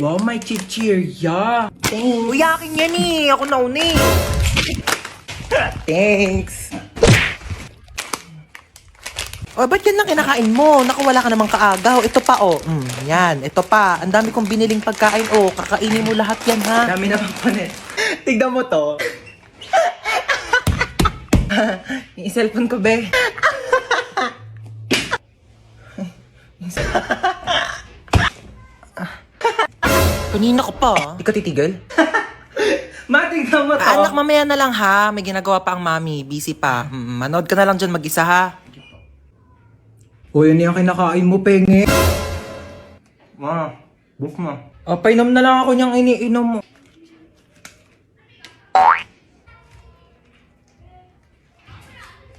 Wow, may chichirya. Thanks. Uy, akin yan eh. Ako nauna eh. Thanks. O, ba't yan lang kinakain mo? Naku, wala ka namang kaagaw. Ito pa, oh. Yan, ito pa. Ang dami kong biniling pagkain, oh. Kakainin mo lahat yan, ha? Dami naman panet. Tignan mo to. Yung cellphone ko, be. Kanina ko pa. Di ka titigil? Matignan mo to. Anak, mamaya na lang, ha? May ginagawa pa ang mami. Busy pa. Manood ka na lang dyan mag-isa, ha? O, yun yung kinakain mo, penge. Ma, book mo. Painom na lang ako niyang iniinom mo.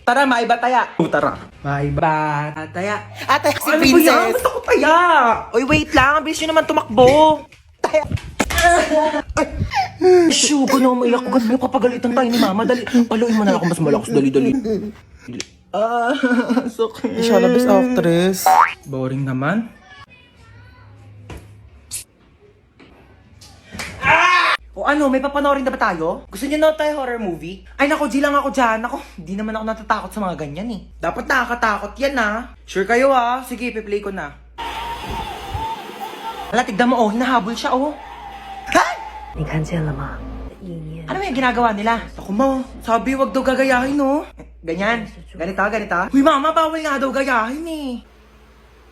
Tara, maiba taya. Tara. Maiba taya. Atay, si Ano ba yan? Princess. Gusto ko taya. Uy, wait lang. Ang bilis nyo naman tumakbo. Shoo, gano'n maiyak. Gano'n kapagalitan tayo ni Mama. Dali. Paluin mo na ako mas malakas. Dali. Sakit. Siya na best actress. Boring naman. O ano, may papanoorin na ba tayo? Gusto niyo na tayo horror movie? Ay nako, G lang ako dyan. Ako, di naman ako natatakot sa mga ganyan eh. Dapat nakakatakot yan ha. Sure kayo ha? Sige, piplay ko na. Hala, tignan mo oh, hinahabol siya oh. Ha? 你看见了吗？意念 Ano yung ginagawa nila? Ako mo, sabi wag daw gagayahin no. Ganyan, ganito. Uy mama, bawal nga daw gayahin eh.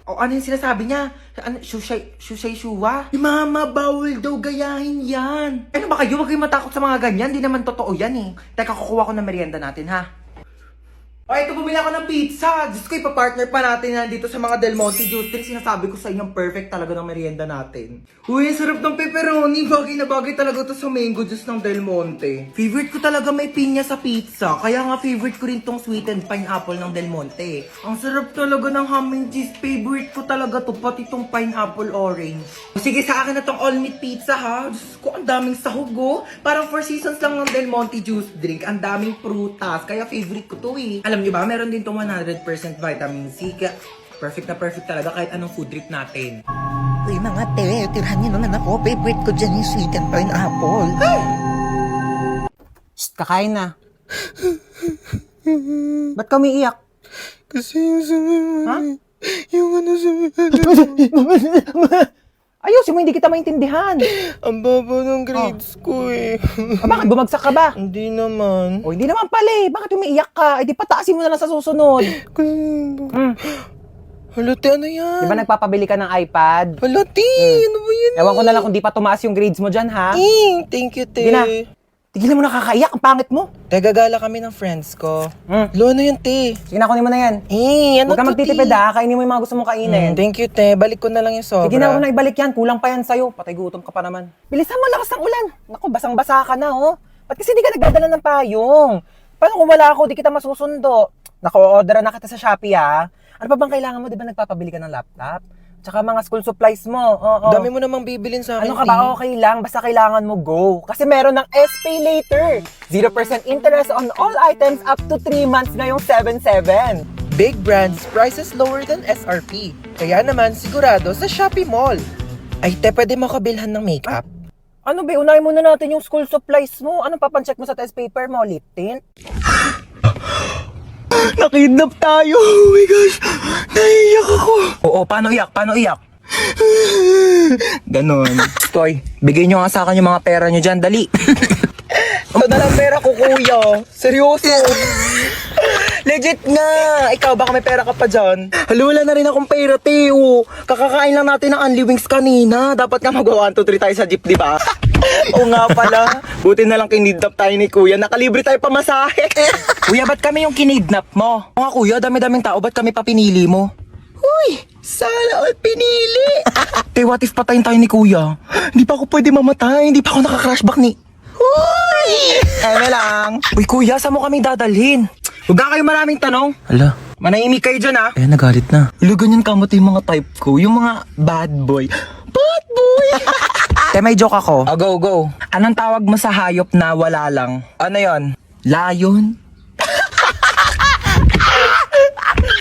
O ano yung sinasabi niya? Ano, shushay shuwa? Mama, bawal daw gayahin yan. Ano ba kayo? Huwag kayong matakot sa mga ganyan. Di naman totoo yan eh. Teka, kukuha ko ng merienda natin ha. O, ito bumili ako ng pizza. Diyos ko, ipapartner pa natin yan dito sa mga Del Monte Juice Drink. Sinasabi ko sa inyo, perfect talaga ng merienda natin. Uy, ang sarap ng pepperoni. Bagay na bagay talaga to sa mango juice ng Del Monte. Favorite ko talaga may pinya sa pizza. Kaya nga favorite ko rin tong sweetened pineapple ng Del Monte. Ang sarap talaga ng ham and cheese. Favorite ko talaga to, pati tong pineapple orange. Sige, sa akin na tong all meat pizza ha. Diyos ko, ang daming sahog oh. Parang 4 seasons lang ng Del Monte Juice Drink. Ang daming prutas. Kaya favorite ko to eh. Alam niyo ba, meron din tong 100% vitamin C. Kaya perfect na perfect talaga kahit anong food trip natin. Uy, mga te, tirahan niyo naman ako. Favorite ko dyan yung sweet and pineapple. Shh, kakain na. Ba't ka umiiyak? Kasi yung sa... Ha? Yung ano sa... Ayusin mo, hindi kita maintindihan. Ang baba ng grades ko eh. Bakit bumagsak ka ba? Hindi naman. O, hindi naman pala eh. Bakit umiiyak ka? Eh, di pataasin mo na lang sa susunod. Kasi... Halati, ano yan? Di ba nagpapabili ka ng iPad? Halati, ano ba yan? Ewan ko na lang kung di pa tumaas yung grades mo dyan, ha? Thank you, te. Sige na. Tigilan mo nakakaiyak. Ang pangit mo. Te, gagala kami ng friends ko. Lo, ano yun, te? Sige na, kunin mo na yan. Ano Huwag ka to, magtitipid, te? ha? Kainin mo yung mga gusto mong kainin. Thank you, te. Balik ko na lang yung sobra. Sige na, huwag na ibalik yan. Kulang pa yan sa'yo. Patay gutom ka pa naman. Bilisan mo, lakas ng ulan. Naku, basang-basa ka na, oh. Ba't kasi di ka nagdadala ng payong? Paano kung wala ako, di kita masusundo? Naku, order na kita sa Shopee, ha? Ano pa bang kailangan mo? Di ba nagpapabili ka ng laptop? Tsaka mga school supplies mo. Oo. Dami mo namang bibilin sa akin, Ano ka ba? Okay lang. Basta kailangan mo go. Kasi meron ng SPay later. 0% interest on all items up to 3 months ngayong 7/7. Big brands, prices lower than SRP. Kaya naman, sigurado sa Shopee Mall. Ay, te, pwede makabilhan ng makeup? Ano ba? Unahin muna natin yung school supplies mo. Anong papancheck mo sa test paper mo? Lip tint? Nakidnap tayo! Oh my gosh! Naiiyak ako! Oo, paano iyak? Ganon. Toy, bigay nyo nga sa akin yung mga pera nyo dyan, dali! Ito na lang pera ko, kuya. Seryoso. Legit nga! Ikaw, baka may pera ka pa dyan. Hala, wala na rin akong pera, Teo. Kakakain lang natin ng Unli Wings kanina. Dapat nga mag-1, 2, 3 tayo sa jeep, di ba? Oo nga pala. Buti na lang kinidnap tayo ni Kuya. Nakalibre tayo pamasahe. Kuya, ba't kami yung kinidnap mo? Mga kuya, dami-daming tao. Ba't kami pa pinili mo? Uy, sana all pinili. Te, what if patayin tayo ni Kuya? Hindi pa ako pwede mamatay. Hindi pa ako naka-crashback ni... Uy! Eme lang. Uy, Kuya, saan mo kami dadalhin? Huwag ka kayo maraming tanong. Hala. Manahimik kayo dyan, ha? Eh, nagalit na. Hala, ganyan kamot yung mga type ko. Yung mga bad boy. Bad boy! Te, may joke ako. Go. Anong tawag mo sa hayop na wala lang? Ano yon? Lion?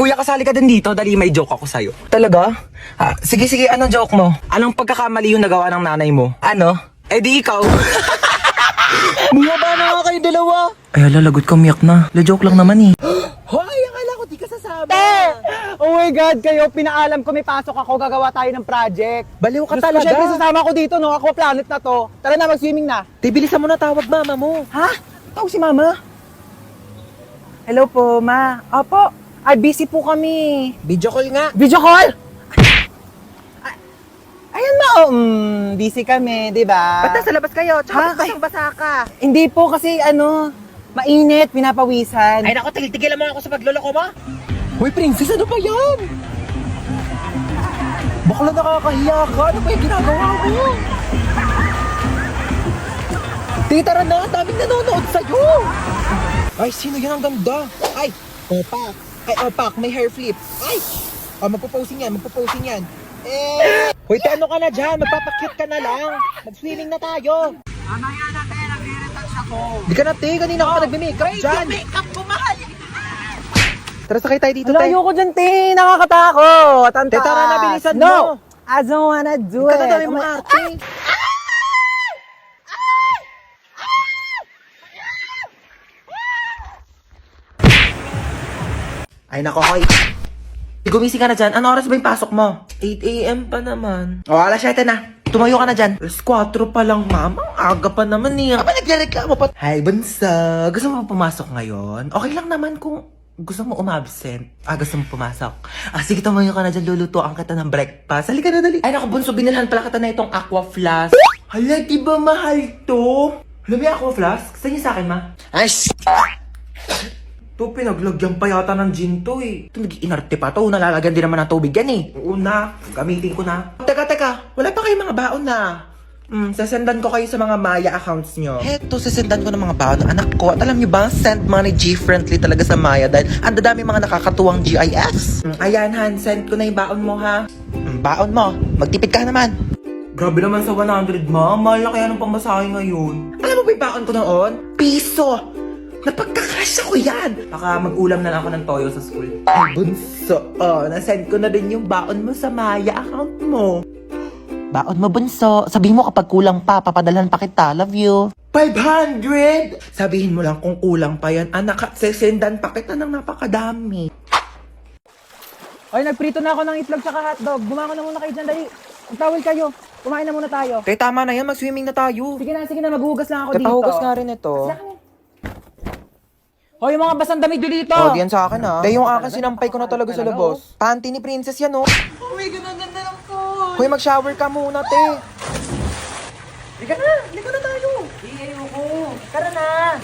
Kuya, kasali ka din dito. Dali, may joke ako sa'yo. Talaga? Sige, anong joke mo? Anong pagkakamali yung nagawa ng nanay mo? Ano? Eh di ikaw. Bumaba na nga kayo dalawa. Ay, lalagot ka, umiyak na. Joke lang naman eh. Hoy, akala ko di ka sasama. Oh my God, kayo, pinaalam ko may pasok ako, gagawa tayo ng project. Baliw ka Gusto ko talaga. syempre sasama ko dito, no? Aqua Planet na to. Tara na, mag-swimming na. Bilisan mo na tawag mama mo. Ha? Tawag si Mama? Hello po, Ma. Opo. Ay, busy po kami. Video call nga. Video call? Ayan ma, busy kami, di ba? Ba't nasa labas kayo? Ha? Tsaka basang-basa ka. Hindi po kasi mainit, pinapawisan. Ay naku, tigil-tigilan mo ako sa pagloloko mo. Hoy, princess, ano ba yan? Bakla nakakahiya ka. Ano ba yung ginagawa mo? Tara na, daming nanonood sa'yo. Ay, sino yan ang ganda? Ay, opak. Ay, opak, may hair flip. Ay! Magpo-posing yan. Hoy, ano ka na dyan? Magpapakyut ka na lang. Mag-swimming na tayo. Mamaya na, nagre-retouch ako. Di ka na, kanina ka pa nagme-makeup dyan. Make-up ko, mahal. Tara, sakay tayo dito, Wala, te. ayoko dyan, te. Nakakatakot. Ang Te, tara na, taas. bilisan No! mo. I don't wanna do Ikaw it. na dami Oh mo my- ate. Ay, nako, Hoy. Gumising ka na dyan. Ano oras ba yung pasok mo? 8 a.m. pa naman. O, alas 7 na. Tumayo ka na dyan. Alas 4 pa lang, mama. Aga pa naman eh. Aba, nagrereklamo pa. Hi, bunsa. Gusto mo pumasok ngayon? Okay lang naman kung gusto mo umabsent. Gusto mo pumasok. Sige, tumayo ka na dyan. Lulutuan kita ng breakfast. Halika na, dali. Ay, naku, bunso. Binilhan pala kita na itong aqua flask. Hala, di ba mahal to? Hala, may aqua flask? Saan niya sa akin, ma? Ay, To, pinaglagyan pa yata ng gin to eh. Ito, nag-inarte pa to. Nalalagyan din naman ng tubig yan eh. Oo na, gamitin ko na. Teka, wala pa kayong mga baon na. Sasendan ko kayo sa mga Maya accounts nyo. heto, sasendan ko ng mga baon ng anak ko. At alam niyo ba, send money G-friendly talaga sa Maya dahil ang dadami mga nakakatuwang GIFs. Ayan, Han, send ko na yung baon mo, ha? Baon mo, magtipid ka naman. Grabe naman sa 100, ma. Mahal na kaya ng pamasahe ngayon. Alam mo ba yung baon ko noon? Piso! Napagkakasya ko yan! Baka mag-ulam na lang ako ng toyo sa school. Ay, bunso. Nasend ko na din yung baon mo sa Maya account mo. Baon mo, bunso. Sabihin mo kapag kulang pa, papadalhan pa kita. Love you. 500! Sabihin mo lang kung kulang pa yan. Anak, sesendan pa kita ng napakadami. Ay, nagprito na ako ng itlog tsaka hotdog. Bumako na muna kayo dyan, dali. Magtawil kayo. Kumain na muna tayo. Te, tama na yan. Mag-swimming na tayo. Sige na, maghuhugas lang ako Te, dito. pahugas nga rin ito. Hoy, yung mga basang damit nyo dito. Oh, diyan sa akin ha. Te, yung akin sinampay ko na talaga sa labos. Panty ni Princess yan, oh. Oh my God, ang ganda ng phone! Hoy, mag-shower ka muna, te. Halika na tayo! Tara na.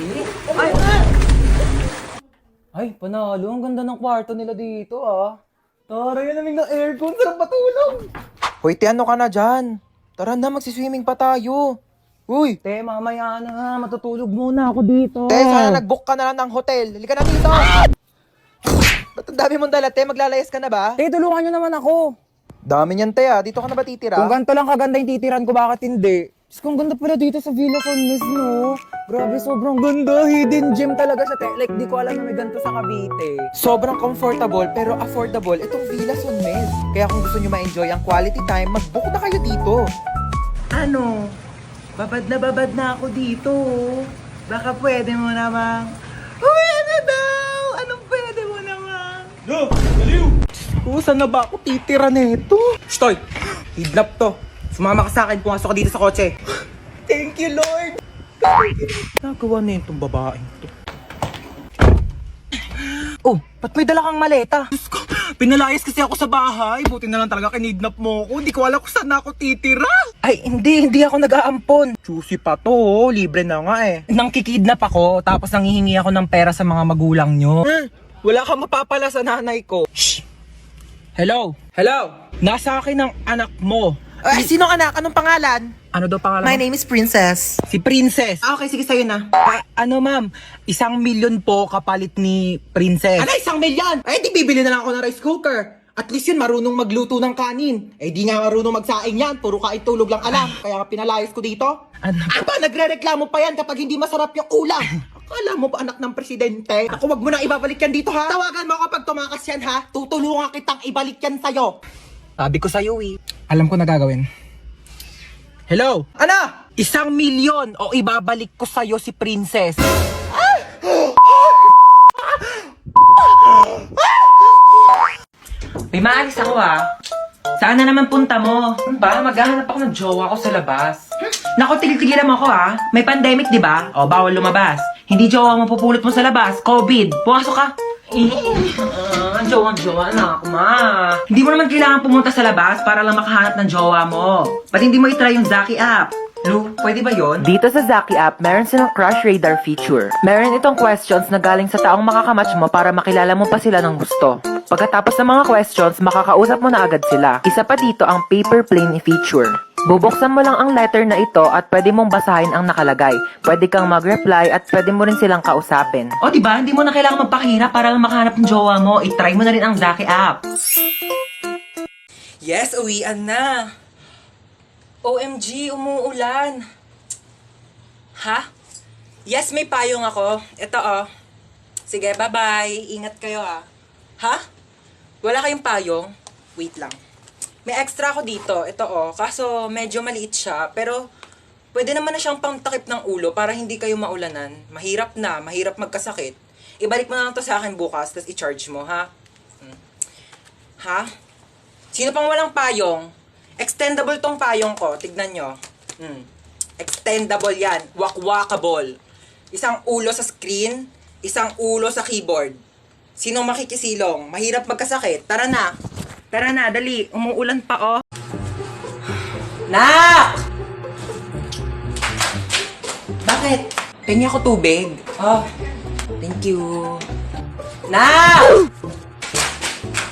Ay, panalo. Ang ganda ng kwarto nila dito, ah. Tara, yan naming ng aircon. Sarap matulog. Hoy, te, ano ka na dyan? Tara na, magsiswimming pa tayo. Uy! Te, mamaya na. Matutulog muna ako dito. Te, sana nag-book ka na lang ng hotel. Halika na dito. Ba't ang dami mong dala, te? Maglalayas ka na ba? Te, tulungan nyo naman ako. Dami niyan, te, ah. Dito ka na ba titira? Kung ganito lang kaganda yung titiran ko, bakit hindi? Diyos ko, ang ganda pala dito sa Villa San Luis, no? Grabe, sobrang ganda. Hidden gem talaga siya, te. Like, di ko alam na may ganito sa Cavite. Sobrang comfortable pero affordable itong Villa San Mez. Kaya kung gusto nyo ma-enjoy ang quality time, mag-book na kayo dito. Ano? Babad na ako dito. Baka pwede mo namang... Pwede daw! Anong pwede mo naman? Saan na ba ako titira nito? Stoy! Hidnap to. Sumama ka sa akin, pumasok ka dito sa kotse. Thank you, Lord! Nagawa na itong babaeng to. Oh, ba't may dala kang maleta? Diyos ko, pinalayas kasi ako sa bahay. Buti na lang talaga kinidnap mo ako. Hindi ko alam kung saan ako titira. Ay, hindi ako nag-aampon. Juicy pa to, oh. Libre na nga eh. Nang kikidnap ako, tapos nanghihingi ako ng pera sa mga magulang nyo. Wala kang mapapala sa nanay ko. Shh! Hello? Hello? Nasa akin ang anak mo. Ay, sinong anak? Anong pangalan? Ano daw pangalan My mo? name is Princess. Si Princess. Okay, sige sa'yo na. Ano ma'am, 1,000,000 po kapalit ni Princess. Ano, 1,000,000? Ay, di bibili na lang ako ng rice cooker. At least yun, marunong magluto ng kanin. Eh, di nga marunong magsaing yan. Puro kain tulog lang alam. Kaya nga pinalayas ko dito. Ano? Aba, nagre-reklamo pa yan kapag hindi masarap yung ulam. Kala mo ba anak ng presidente? Ako, wag mo nang ibabalik yan dito, ha? Tawagan mo ako pag tumakas yan, ha? Tutulungan kitang ibalik yan sa'yo. Sabi ko sa'yo, eh. Alam ko na gagawin. Hello? Ano? 1,000,000 o ibabalik ko sa'yo si Princess. May maalis ako Saan na naman punta mo? Ano ba? Maghahanap ako ng jowa ko sa labas. Naku, tigil-tigilan mo ako May pandemic, di ba? O, bawal lumabas. Hindi jowa mo pupulot mo sa labas. COVID. Pumasok ka. Jowa na ako, ma. Hindi mo naman kailangan pumunta sa labas para lang makahanap ng jowa mo. Ba't hindi mo itry yung Zaki app? Lu, pwede ba yon? Dito sa Zaki app, meron silang Crush Radar feature. Meron itong questions na galing sa taong makakamatch mo para makilala mo pa sila ng gusto. Pagkatapos ng mga questions, makakausap mo na agad sila. Isa pa dito ang Paper Plane feature. Bubuksan mo lang ang letter na ito at pwede mong basahin ang nakalagay. Pwede kang mag-reply at pwede mo rin silang kausapin. O, diba? Hindi mo na kailangan magpakahirap para lang makahanap ng jowa mo. I-try mo na rin ang Zaki app. Yes, uwian na. OMG, umuulan. Ha? Yes, may payong ako. Ito, Sige, bye-bye. Ingat kayo, Ha? Wala kayong payong? Wait lang. May extra ako dito. Ito, Kaso, medyo maliit siya. Pero, pwede naman na siyang pangtakip ng ulo para hindi kayo maulanan. Mahirap magkasakit. Ibalik mo na lang to sa akin bukas, tapos i-charge mo, ha? Ha? Sino pang walang payong? Extendable tong payong ko. Tignan nyo. Extendable yan. Wakwakable. Isang ulo sa screen, isang ulo sa keyboard. Sinong makikisilong? Mahirap magkasakit. Tara na. Tara na, dali. Umuulan pa, Nak! Bakit? Pengi ako tubig. Thank you. Nak!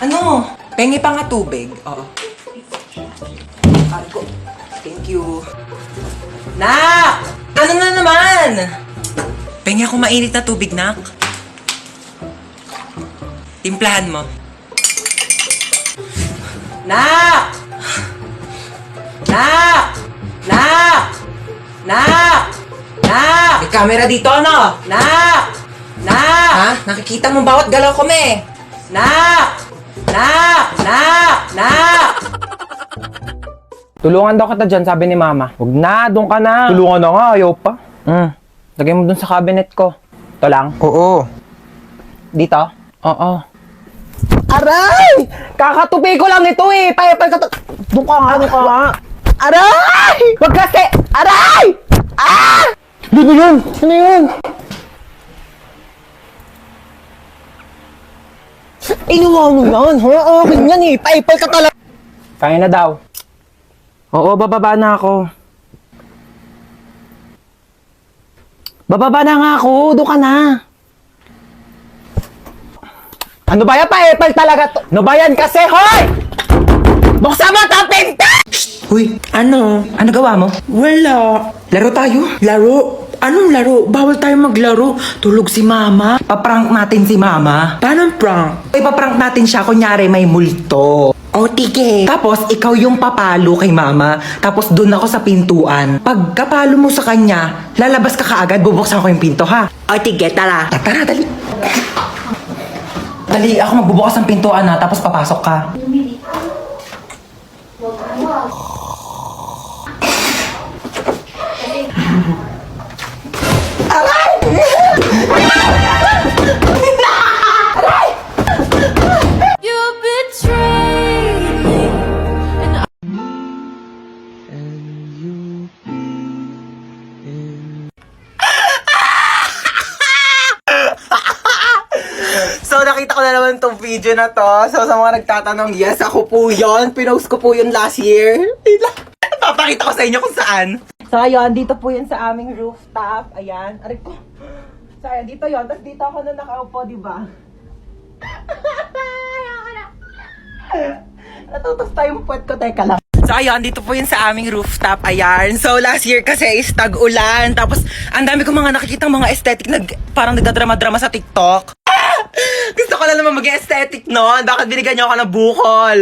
Ano? Pengi pa nga tubig. Cargo. Thank you. Nak! Ano na naman? Pengi ako mainit na tubig, Nak. Timplahan mo. Nak! Nak! Nak! Nak! Nak! May camera dito, ano? Nak! Nak! Ha? Nakikita mo bawat galaw ko, me? Nak! Nak! Nak! Nak! Tulungan daw kita dyan, sabi ni Mama. Huwag na, doon ka na. Tulungan na nga, ayaw pa. Lagay mo doon sa cabinet ko. Ito lang? Oo. Dito? Oo. Aray! Kakatupi ko lang ito Doon ka nga. Aray! Wag kasi! Aray! Ano yun? Inuwa mo yan, ha? Akin yan Paipal ka talaga. Kaya na daw. Oo, bababa na ako. Bababa na nga ako. Doon ka na. Ano ba yan? Paipal talaga to. Ano ba yan kasi, hoy! Buksan mo ito, pinta! Uy, ano? Ano gawa mo? Wala. Laro tayo? Laro? Anong laro? Bawal tayo maglaro. Tulog si Mama. Paprank natin si Mama. Paano prank? Ipaprank natin siya, kunyari may multo. O, tige. Tapos, ikaw yung papalo kay Mama. Tapos, dun ako sa pintuan. Pag kapalo mo sa kanya, lalabas ka kaagad, bubuksan ko yung pinto, ha? O, tige, tara. Tara, dali. Dali, ako magbubukas ng pintuan, ha? Tapos papasok ka. So, nakita ko na naman tong video na to. So, sa mga nagtatanong, yes, ako po yon. Pinost ko po yun last year. Papakita ko sa inyo kung saan. So, ayun, dito po yun sa aming rooftop. Ayan, aray ko. So, ayan, dito yun. Tapos dito ako na nakaupo, di ba? Natutos tayong puwet ko. Teka lang. So, ayun, dito po yun sa aming rooftop. Ayan. So, last year kasi is tag-ulan. Tapos, ang dami ko mga nakikitang mga aesthetic na parang nagdadrama-drama sa TikTok. Gusto ko lang naman mag-aesthetic noon. Bakit binigyan niyo ako ng bukol?